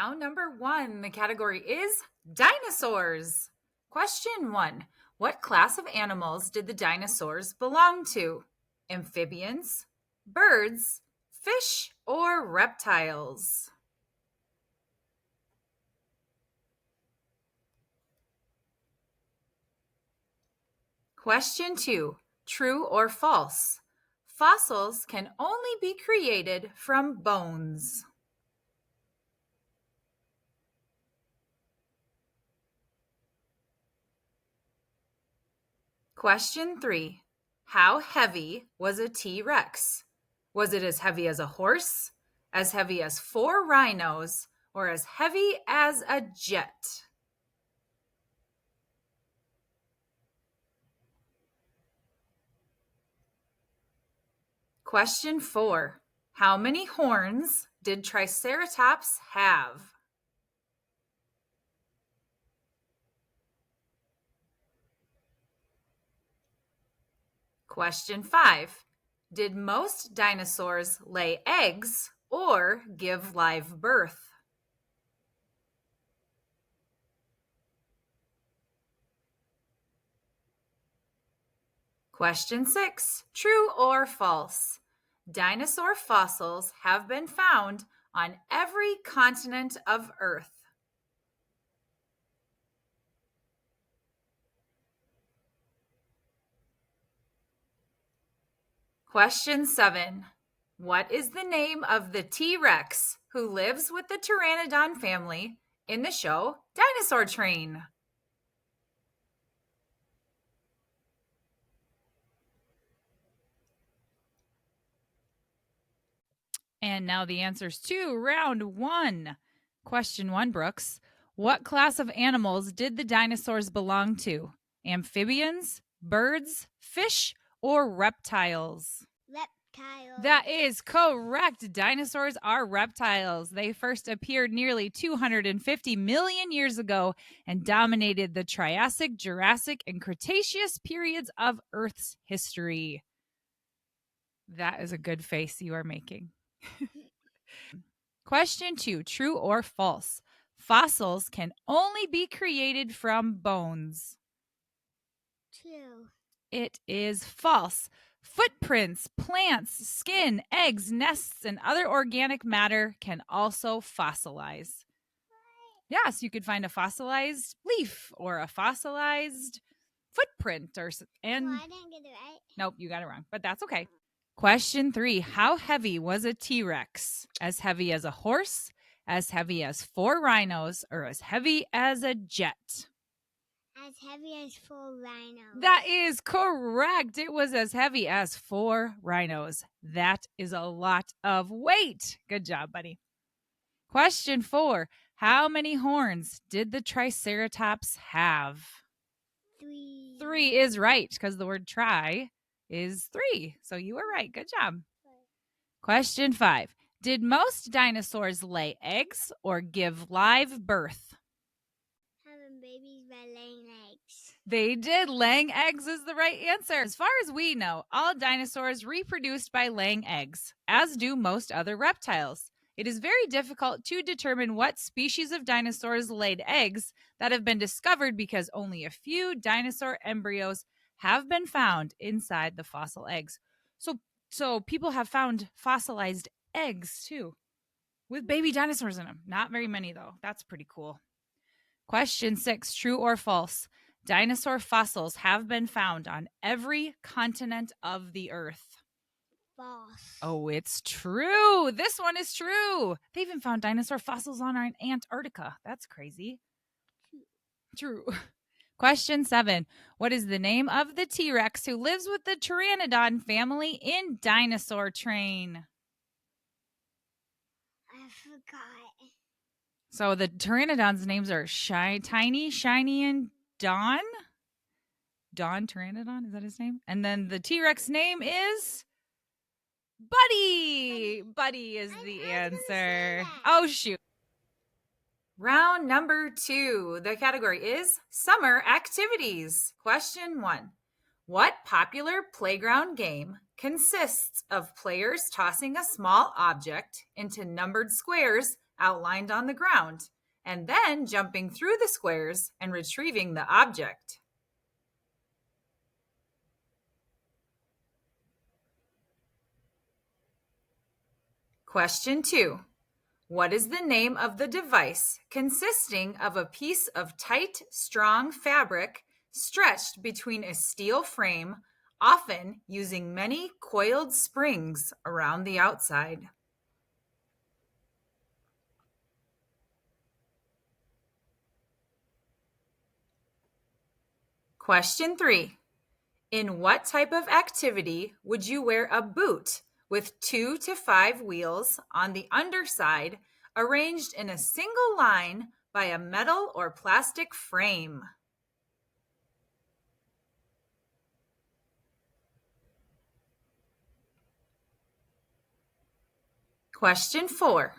Round number 1. The category is dinosaurs. Question 1. What class of animals did the dinosaurs belong to? Amphibians, birds, fish, or reptiles? Question 2. True or false? Fossils can only be created from bones. Question 3. How heavy was a T-Rex? Was it as heavy as a horse, as heavy as 4 rhinos, or as heavy as a jet? Question 4. How many horns did Triceratops have? Question 5. Did most dinosaurs lay eggs or give live birth? Question 6. True or false? Dinosaur fossils have been found on every continent of Earth. Question 7. What is the name of the T-Rex who lives with the Pteranodon family in the show Dinosaur Train? And now the answers to round 1. Question 1, Brooks. What class of animals did the dinosaurs belong to? Amphibians, birds, fish, or reptiles? Reptiles. That is correct. Dinosaurs are reptiles. They first appeared nearly 250 million years ago and dominated the Triassic, Jurassic, and Cretaceous periods of Earth's history. That is a good face you are making. Question 2, true or false? Fossils can only be created from bones. True. It is false. Footprints, plants, skin, eggs, nests, and other organic matter can also fossilize. Yes, you could find a fossilized leaf or a fossilized footprint I didn't get it right. Nope, you got it wrong, but that's okay. Question 3. How heavy was a T-Rex? As heavy as a horse, as heavy as 4 rhinos, or as heavy as a jet? As heavy as 4 rhinos. That is correct. It was as heavy as 4 rhinos. That is a lot of weight. Good job, buddy. Question 4. How many horns did the Triceratops have? 3. 3 is right because the word tri is 3. So you were right. Good job. Question 5. Did most dinosaurs lay eggs or give live birth? Having babies by laying eggs. They did. Laying eggs is the right answer. As far as we know, all dinosaurs reproduced by laying eggs, as do most other reptiles. It is very difficult to determine what species of dinosaurs laid eggs that have been discovered because only a few dinosaur embryos have been found inside the fossil eggs. So people have found fossilized eggs too, with baby dinosaurs in them. Not very many though. That's pretty cool. Question 6, true or false? Dinosaur fossils have been found on every continent of the Earth. False. Oh, it's true. This one is true. They even found dinosaur fossils on Antarctica. That's crazy. True. Question 7. What is the name of the T-Rex who lives with the Pteranodon family in Dinosaur Train? I forgot. So the Pteranodons' names are Tiny, Shiny, and Dawn. Dawn Pteranodon, is that his name? And then the T-Rex name is Buddy. Buddy is the answer. Oh, shoot. Round number 2. The category is summer activities. Question 1. What popular playground game consists of players tossing a small object into numbered squares outlined on the ground, and then jumping through the squares and retrieving the object. Question 2. What is the name of the device consisting of a piece of tight, strong fabric stretched between a steel frame, often using many coiled springs around the outside? Question 3. In what type of activity would you wear a boot with 2 to 5 wheels on the underside arranged in a single line by a metal or plastic frame? Question 4.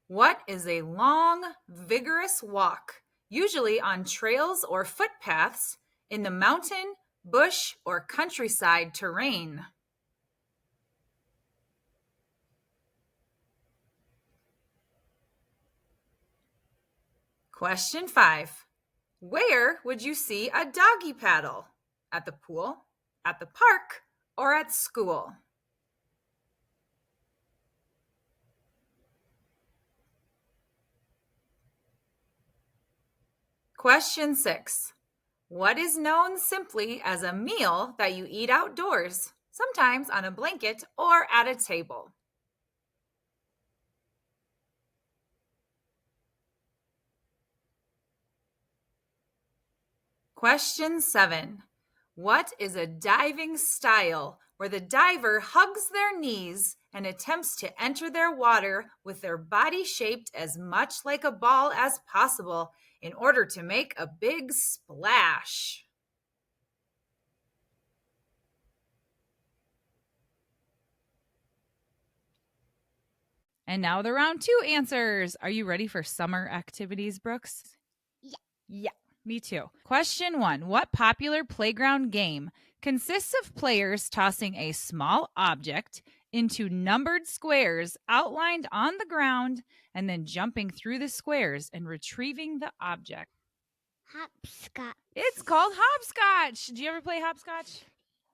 What is a long, vigorous walk, usually on trails or footpaths in the mountain, bush, or countryside terrain? Question 5. Where would you see a doggy paddle? At the pool, at the park, or at school? Question 6. What is known simply as a meal that you eat outdoors, sometimes on a blanket or at a table? Question 7. What is a diving style where the diver hugs their knees and attempts to enter their water with their body shaped as much like a ball as possible in order to make a big splash? And now the round 2 answers. Are you ready for summer activities, Brooks? Yeah, me too. Question 1. What popular playground game consists of players tossing a small object into numbered squares outlined on the ground and then jumping through the squares and retrieving the object? Hopscotch. It's called hopscotch. Did you ever play hopscotch?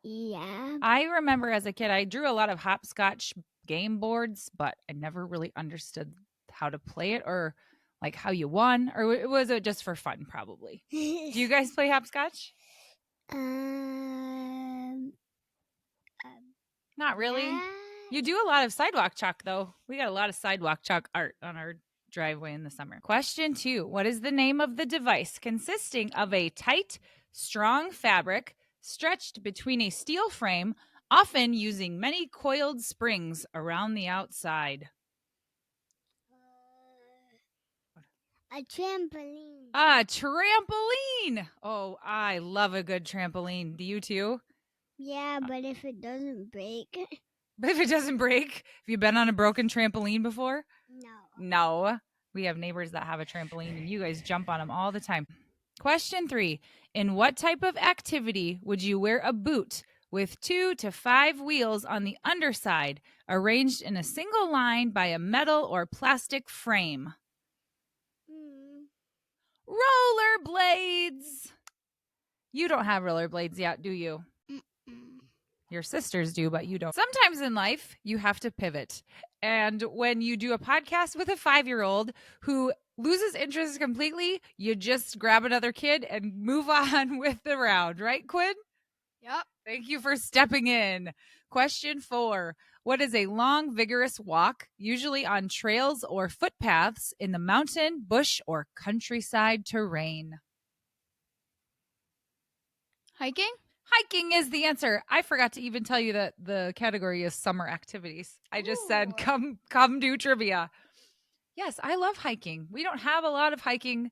Yeah. I remember as a kid, I drew a lot of hopscotch game boards, but I never really understood how to play it or like how you won, or was it just for fun? Probably. Do you guys play hopscotch? Not really. Yeah. You do a lot of sidewalk chalk, though. We got a lot of sidewalk chalk art on our driveway in the summer. Question 2. What is the name of the device consisting of a tight, strong fabric stretched between a steel frame, often using many coiled springs around the outside? A trampoline. A trampoline. Oh, I love a good trampoline. Do you too? Yeah, but if it doesn't break. But if it doesn't break, have you been on a broken trampoline before? No. We have neighbors that have a trampoline and you guys jump on them all the time. Question 3. In what type of activity would you wear a boot with 2 to 5 wheels on the underside arranged in a single line by a metal or plastic frame? Rollerblades. You don't have rollerblades yet, do you? Your sisters do, but you don't. Sometimes in life, you have to pivot. And when you do a podcast with a 5-year-old who loses interest completely, you just grab another kid and move on with the round. Right, Quinn? Yep. Thank you for stepping in. Question 4. What is a long, vigorous walk, usually on trails or footpaths in the mountain, bush, or countryside terrain? Hiking? Hiking is the answer. I forgot to even tell you that the category is summer activities. I just said, Ooh. come do trivia. Yes, I love hiking. We don't have a lot of hiking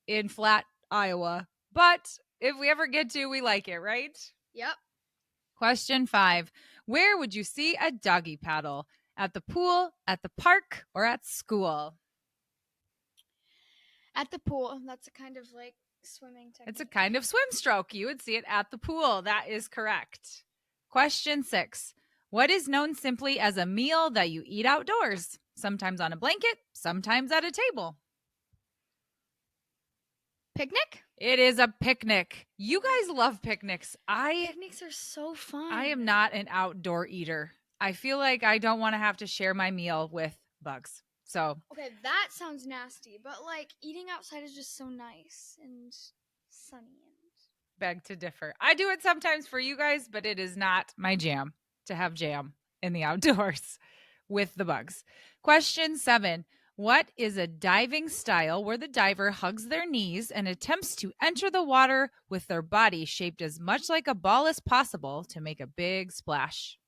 in flat Iowa, but if we ever get to, we like it, right? Yep. Question 5. Where would you see a doggy paddle? At the pool, at the park, or at school? At the pool. That's a kind of like swimming technique. It's a kind of swim stroke. You would see it at the pool. That is correct. Question 6. What is known simply as a meal that you eat outdoors, sometimes on a blanket, sometimes at a table. Picnic? It is a picnic. You guys love picnics. Picnics are so fun. I am not an outdoor eater. I feel like I don't want to have to share my meal with bugs. So, Okay, that sounds nasty, but like eating outside is just so nice and sunny. beg to differ. I do it sometimes for you guys, but it is not my jam to have jam in the outdoors with the bugs. Question 7. What is a diving style where the diver hugs their knees and attempts to enter the water with their body shaped as much like a ball as possible to make a big splash?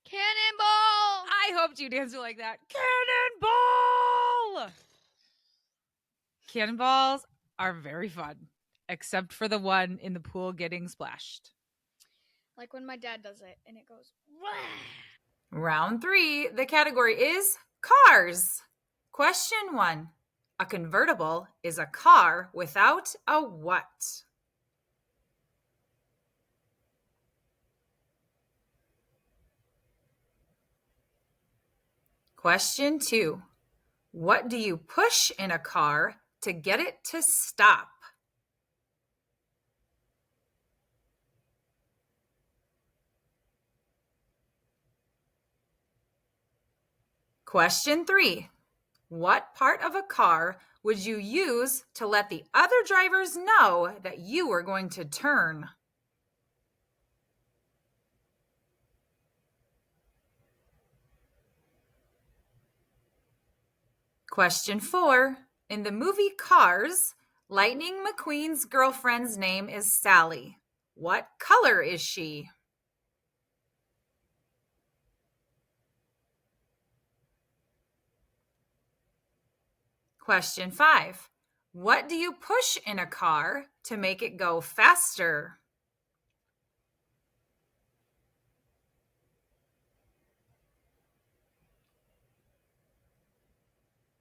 Cannonball! I hoped you'd answer like that. Cannonball! Cannonballs are very fun, except for the one in the pool getting splashed. Like when my dad does it and it goes. Round 3, the category is cars. Question 1. A convertible is a car without a what? Question 2. What do you push in a car to get it to stop? Question 3. What part of a car would you use to let the other drivers know that you were going to turn? Question 4. In the movie Cars, Lightning McQueen's girlfriend's name is Sally. What color is she? Question 5. What do you push in a car to make it go faster?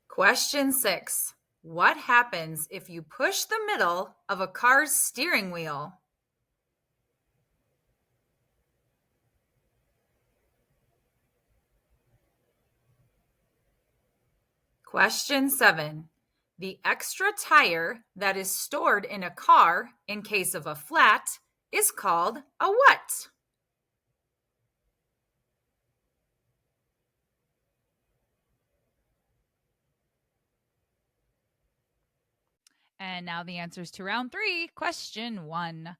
Question 6. What happens if you push the middle of a car's steering wheel? Question 7. The extra tire that is stored in a car in case of a flat is called a what? And now the answers to round 3. Question 1.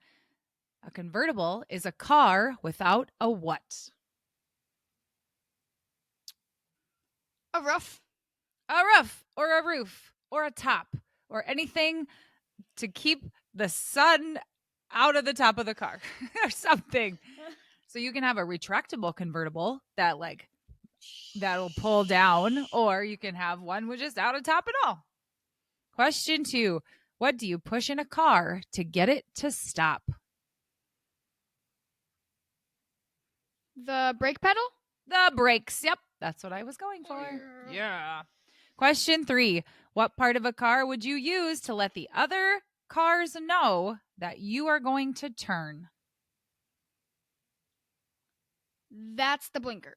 A convertible is a car without a what? A roof. A roof or a roof or a top or anything to keep the sun out of the top of the car or something. So you can have a retractable convertible that'll pull down, or you can have one with just out of top at all. Question 2. What do you push in a car to get it to stop? The brake pedal? The brakes. Yep, that's what I was going for. Yeah. Question 3. What part of a car would you use to let the other cars know that you are going to turn? That's the blinkers.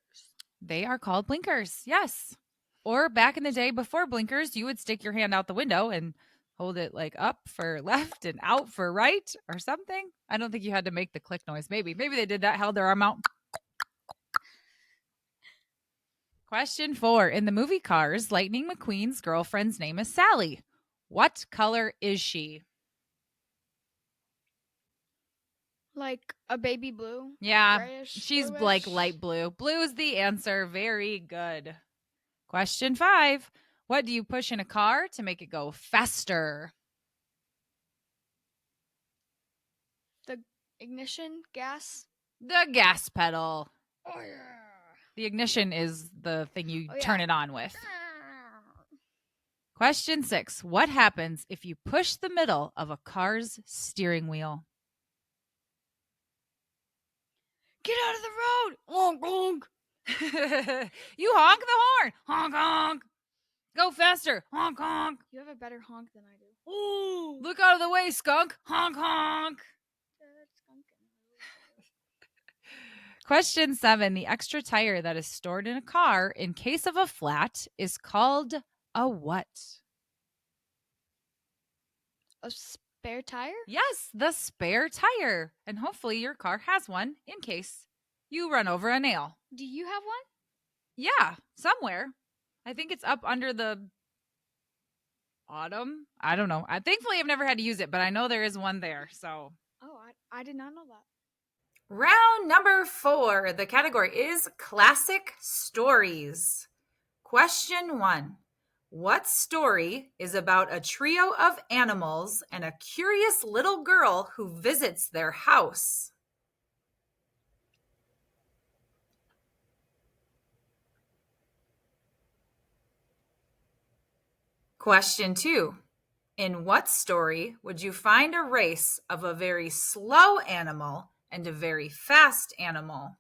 They are called blinkers. Yes. Or back in the day before blinkers, you would stick your hand out the window and hold it like up for left and out for right or something. I don't think you had to make the click noise. Maybe they did that, held their arm out. Question 4. In the movie Cars, Lightning McQueen's girlfriend's name is Sally. What color is she? Like a baby blue? Yeah, Grayish, she's bluish. like light blue. Blue is the answer. Very good. Question 5. What do you push in a car to make it go faster? The ignition, gas. The gas pedal. Oh, yeah. The ignition is the thing you Oh, yeah. turn it on with. Question 6. What happens if you push the middle of a car's steering wheel? Get out of the road! Honk, honk. You honk the horn. Honk, honk. Go faster. Honk, honk. You have a better honk than I do. Ooh. Look out of the way, skunk. Honk, honk. Question 7. The extra tire that is stored in a car in case of a flat is called a what? A spare tire? Yes, the spare tire. And hopefully your car has one in case you run over a nail. Do you have one? Yeah, somewhere. I think it's up under the bottom. I don't know. Thankfully, I've never had to use it, but I know there is one there. So, Oh, I did not know that. round number 4. The category is classic stories. Question 1. What story is about a trio of animals and a curious little girl who visits their house? Question 2. In what story would you find a race of a very slow animal and a very fast animal?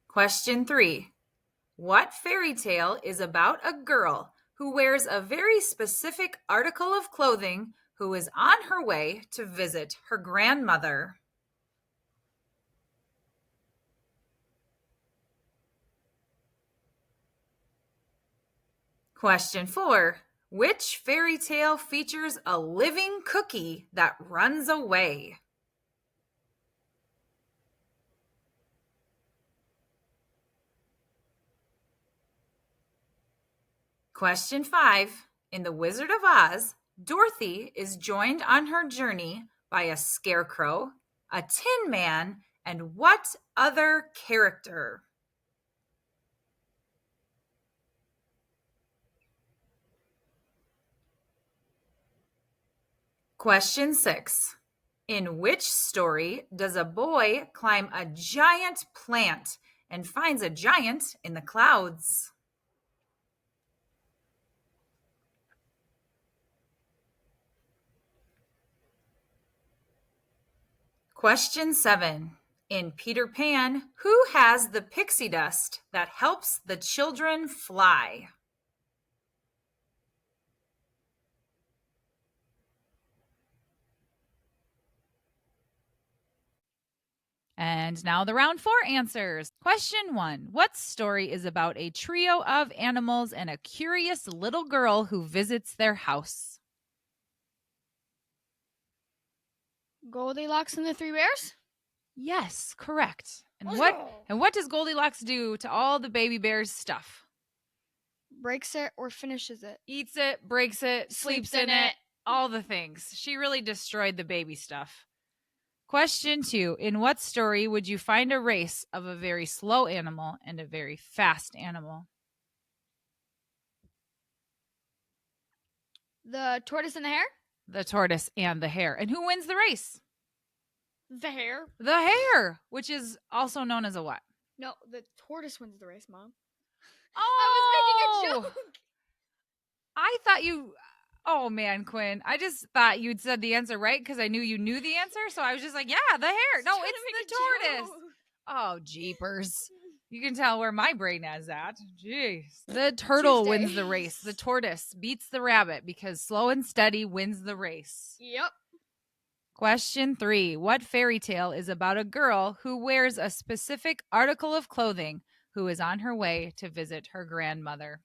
Question 3. What fairy tale is about a girl who wears a very specific article of clothing who is on her way to visit her grandmother? Question 4. Which fairy tale features a living cookie that runs away? Question 5. In The Wizard of Oz, Dorothy is joined on her journey by a scarecrow, a tin man, and what other character? Question 6. In which story does a boy climb a giant plant and finds a giant in the clouds? Question 7. In Peter Pan, who has the pixie dust that helps the children fly? And now the round 4 answers. Question 1. What story is about a trio of animals and a curious little girl who visits their house? Goldilocks and the Three Bears? Yes, correct. And Let's what go. and what does Goldilocks do to all the baby bears' stuff? Breaks it or finishes it? Eats it, breaks it, sleeps in it, all the things. She really destroyed the baby stuff. Question 2. In what story would you find a race of a very slow animal and a very fast animal? The tortoise and the hare? The tortoise and the hare. And who wins the race? The hare? The hare, which is also known as a what? No, the tortoise wins the race, Mom. Oh! I was making a joke. I thought you... Oh, man, Quinn. I just thought you'd said the answer right because I knew you knew the answer. So I was just like, yeah, the hare. No, it's the tortoise. Oh, jeepers. You can tell where my brain is at. Jeez. The turtle Tuesday. wins the race. The tortoise beats the rabbit because slow and steady wins the race. Yep. Question 3. What fairy tale is about a girl who wears a specific article of clothing who is on her way to visit her grandmother?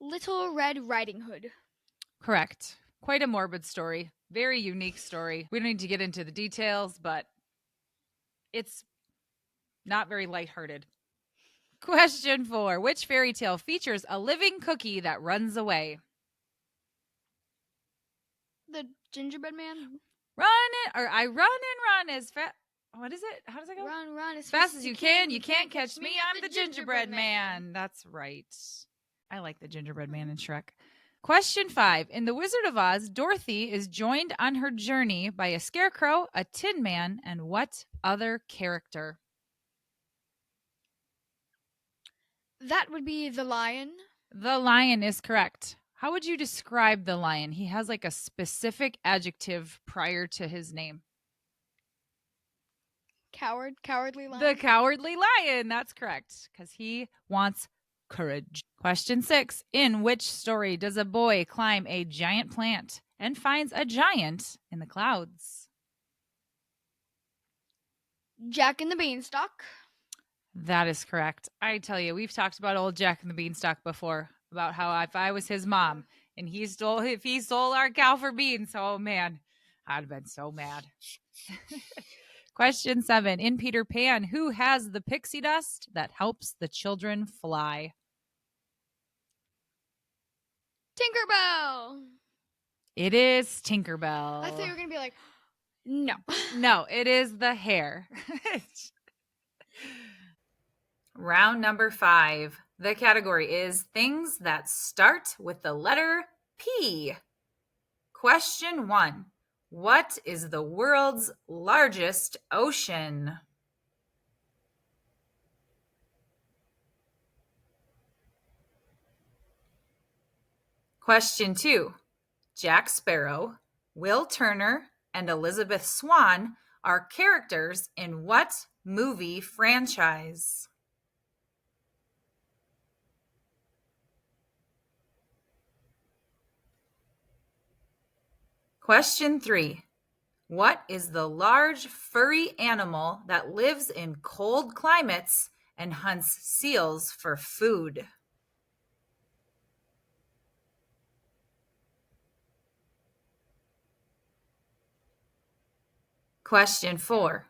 Little Red Riding Hood. Correct. Quite a morbid story. Very unique story. We don't need to get into the details, but it's not very lighthearted. Question 4. Which fairy tale features a living cookie that runs away? The Gingerbread Man. I run and run as fast. What is it? How does it go? Run As fast as you can. You can't catch me. I'm the gingerbread man. That's right. I like the gingerbread man in Shrek. Question 5. In The Wizard of Oz, Dorothy is joined on her journey by a scarecrow, a tin man, and what other character? That would be the lion. The lion is correct. How would you describe the lion? He has like a specific adjective prior to his name. Cowardly lion. The cowardly lion. That's correct. Because he wants courage. Question 6. In which story does a boy climb a giant plant and finds a giant in the clouds? Jack and the Beanstalk. That is correct. I tell you, we've talked about old Jack and the Beanstalk before, about how if I was his mom and if he stole our cow for beans, oh man, I'd have been so mad. Question 7. In Peter Pan, who has the pixie dust that helps the children fly? Tinkerbell. It is Tinkerbell. I thought you were going to be like, no. No, it is the hair. Round number 5. The category is things that start with the letter P. Question 1. What is the world's largest ocean? Question 2. Jack Sparrow, Will Turner, and Elizabeth Swann are characters in what movie franchise? Question 3. What is the large furry animal that lives in cold climates and hunts seals for food? Question 4.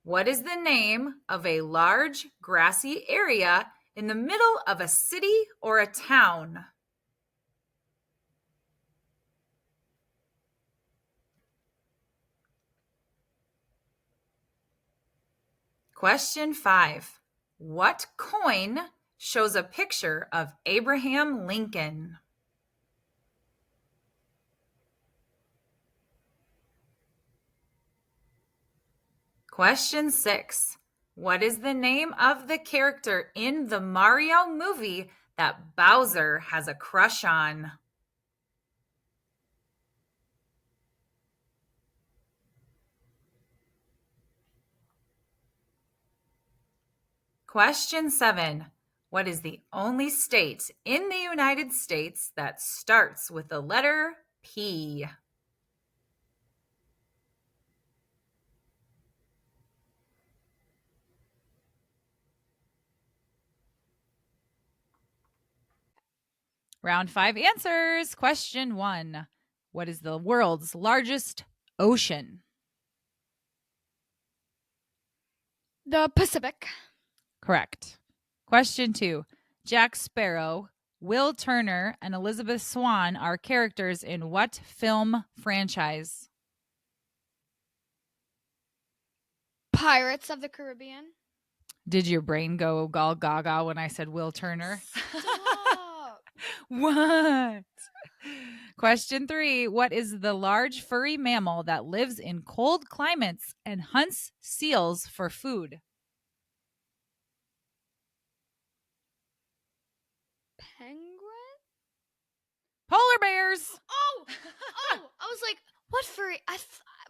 What is the name of a large grassy area in the middle of a city or a town? Question 5. What coin shows a picture of Abraham Lincoln? Question 6. What is the name of the character in the Mario movie that Bowser has a crush on? Question 7. What is the only state in the United States that starts with the letter P? Round 5 answers. Question 1. What is the world's largest ocean? The Pacific. Correct. Question 2. Jack Sparrow, Will Turner, and Elizabeth Swann are characters in what film franchise? Pirates of the Caribbean. Did your brain go all gaga when I said Will Turner? Stop. What? Question 3. What is the large furry mammal that lives in cold climates and hunts seals for food? Penguin? Polar bears. Oh! I was like, what furry?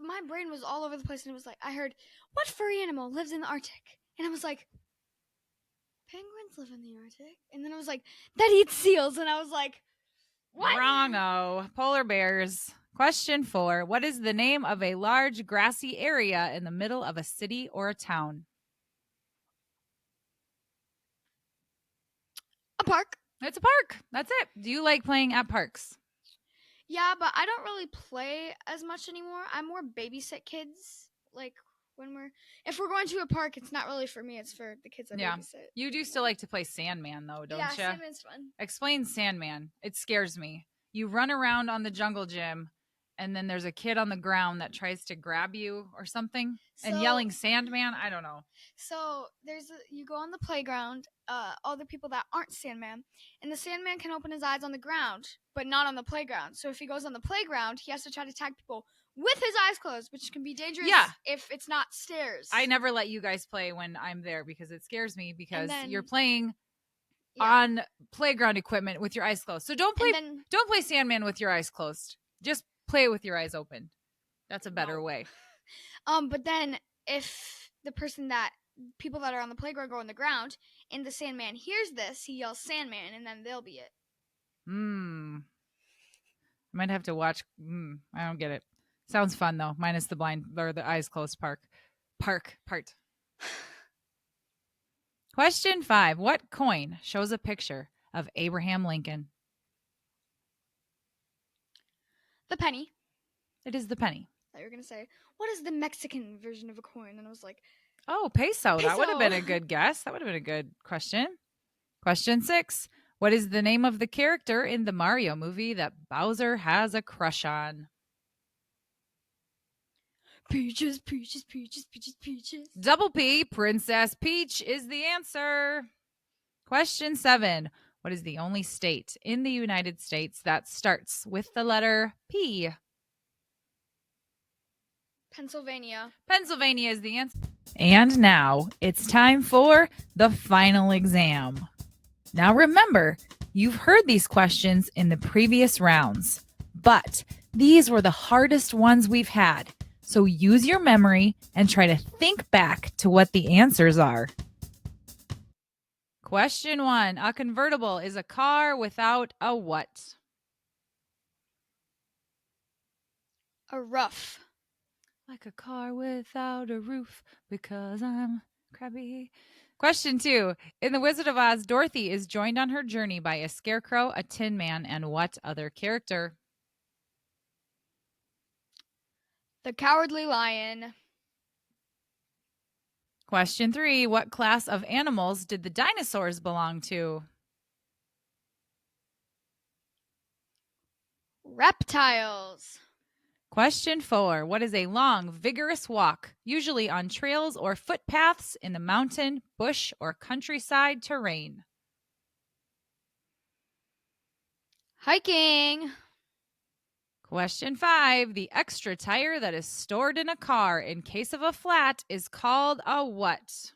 My brain was all over the place, and it was like, I heard, what furry animal lives in the Arctic? And I was like, penguins live in the Arctic? And then I was like, that eats seals. And I was like, what? Wrong-o. Polar bears. Question 4. What is the name of a large grassy area in the middle of a city or a town? A park. It's a park. That's it. Do you like playing at parks? Yeah, but I don't really play as much anymore. I more babysit kids. Like if we're going to a park, it's not really for me. It's for the kids I babysit. You do still like to play Sandman, though, don't you? Yeah, Sandman's fun. Explain Sandman. It scares me. You run around on the jungle gym, and then there's a kid on the ground that tries to grab you or something, and yelling Sandman. I don't know. So you go on the playground, other people that aren't Sandman, and the Sandman can open his eyes on the ground, but not on the playground. So if he goes on the playground, he has to try to tag people with his eyes closed, which can be dangerous if it's not stairs. I never let you guys play when I'm there because it scares me because you're playing on playground equipment with your eyes closed. So don't play Sandman with your eyes closed. Just play with your eyes open. That's a better way. But then if the person that people that are on the playground go on the ground, and the Sandman hears this, he yells Sandman, and then they'll be it. I might have to watch. I don't get it. Sounds fun though, minus the blind or the eyes closed part. Question 5. What coin shows a picture of Abraham Lincoln? The penny. It is the penny. I thought you were going to say, what is the Mexican version of a coin? And I was like, Oh, peso. That would have Peso. been a good guess. That would have been a good question. Question 6. What is the name of the character in the Mario movie that Bowser has a crush on? Peaches, peaches, peaches, peaches, peaches. Double P, Princess Peach is the answer. Question 7. What is the only state in the United States that starts with the letter P? Pennsylvania. Pennsylvania is the answer. And now it's time for the final exam. Now remember, you've heard these questions in the previous rounds, but these were the hardest ones we've had. So use your memory and try to think back to what the answers are. Question 1. A convertible is a car without a what? A rough. Like a car without a roof because I'm crabby. Question 2. In The Wizard of Oz, Dorothy is joined on her journey by a scarecrow, a tin man, and what other character? The Cowardly Lion. Question 3. What class of animals did the dinosaurs belong to? Reptiles. Question 4. What is a long, vigorous walk, usually on trails or footpaths in the mountain, bush, or countryside terrain? Hiking. Question 5. The extra tire that is stored in a car in case of a flat is called a what?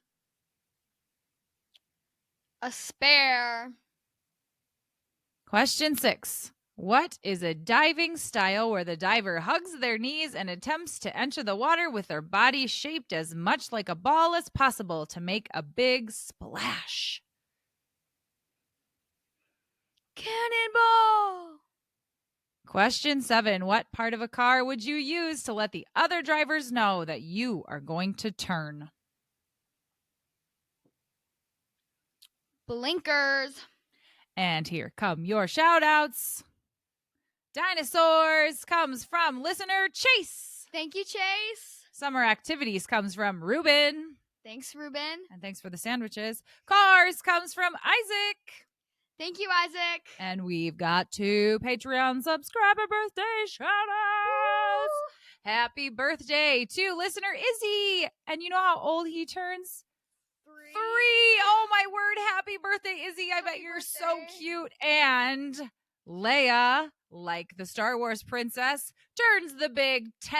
A spare. Question 6. What is a diving style where the diver hugs their knees and attempts to enter the water with their body shaped as much like a ball as possible to make a big splash? Cannonball. Question 7. What part of a car would you use to let the other drivers know that you are going to turn? Blinkers. And here come your shoutouts. Dinosaurs comes from listener Chase. Thank you, Chase. Summer activities comes from Ruben. Thanks, Ruben. And thanks for the sandwiches. Cars comes from Isaac. Thank you, Isaac. And we've got 2 Patreon subscriber birthday shoutouts. Happy birthday to listener Izzy. And you know how old he turns? 3. Oh my word. Happy birthday, Izzy. I bet you're so cute. And Leia, like the Star Wars princess, turns the big 10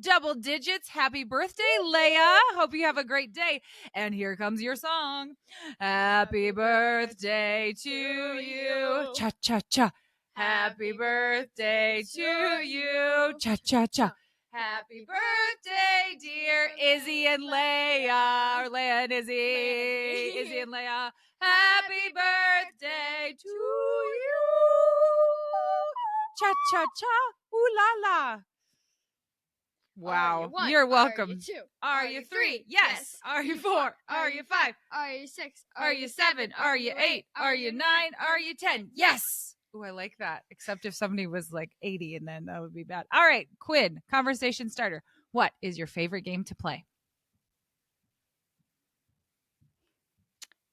double digits. Happy birthday, Leia. Hope you have a great day. And here comes your song. Happy birthday to you. Cha cha cha. Happy birthday to you. Cha cha cha. Happy birthday, dear Izzy and Leia. Or Leia and Izzy. Izzy and Leia. Happy birthday to you. Cha cha cha. Ooh la la. Wow. You're welcome. Are you 2? Are you 3? Yes. Are you 4? Are you 5? Are you 6? Are you 7? Are you 8? Are you 9? Are you 10? Yes. Ooh, I like that. Except if somebody was like 80 and then that would be bad. All right, Quinn, conversation starter. What is your favorite game to play?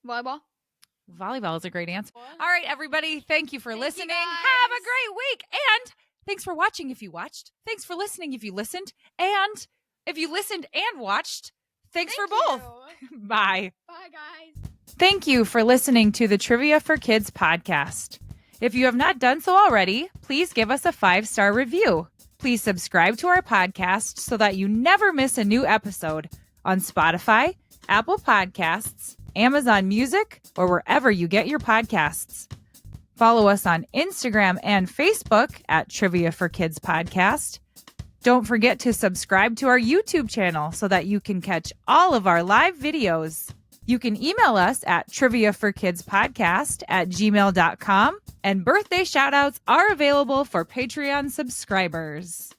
Volleyball. Volleyball is a great answer. All right, everybody. Thank you for Thank you, listening. guys. Have a great week. And thanks for watching if you watched. Thanks for listening if you listened. And if you listened and watched, thanks for both. Bye. Bye, guys. Thank you for listening to the Trivia for Kids podcast. If you have not done so already, please give us a 5-star review. Please subscribe to our podcast so that you never miss a new episode on Spotify, Apple Podcasts, Amazon Music, or wherever you get your podcasts. Follow us on Instagram and Facebook at Trivia for Kids Podcast. Don't forget to subscribe to our YouTube channel so that you can catch all of our live videos. You can email us at triviaforkidspodcast@gmail.com, and birthday shoutouts are available for Patreon subscribers.